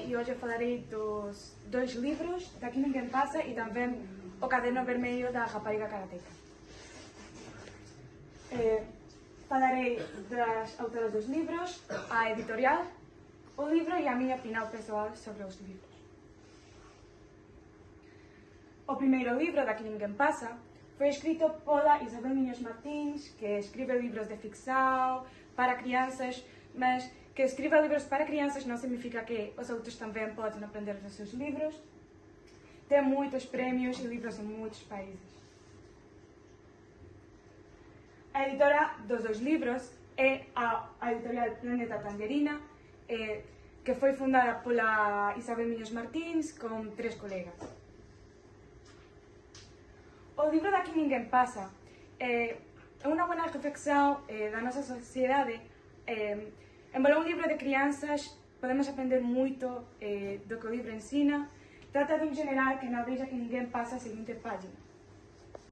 e hoje eu falarei dos dois livros, Daqui Ninguém Passa e também O Caderno Vermelho da Rapariga Karateka. Falarei das autoras dos livros, a editorial, o livro e a minha opinião pessoal sobre os livros. O primeiro livro, Daqui Ninguém Passa, foi escrito pela Isabel Minhos Martins, que escreve livros de ficção para crianças, mas que escreva livros para crianças não significa que os outros também podem aprender dos seus livros. Tem muitos prêmios e livros em muitos países. A editora dos dois livros é a editorial Planeta Tangerina, que foi fundada pela Isabel Minhos Martins com 3 colegas. O livro Daqui Ninguém Passa é uma boa reflexão da nossa sociedade. Embora é um livro de crianças, podemos aprender muito do que o livro ensina. Trata de um general que não deixa que ninguém passe a seguinte página.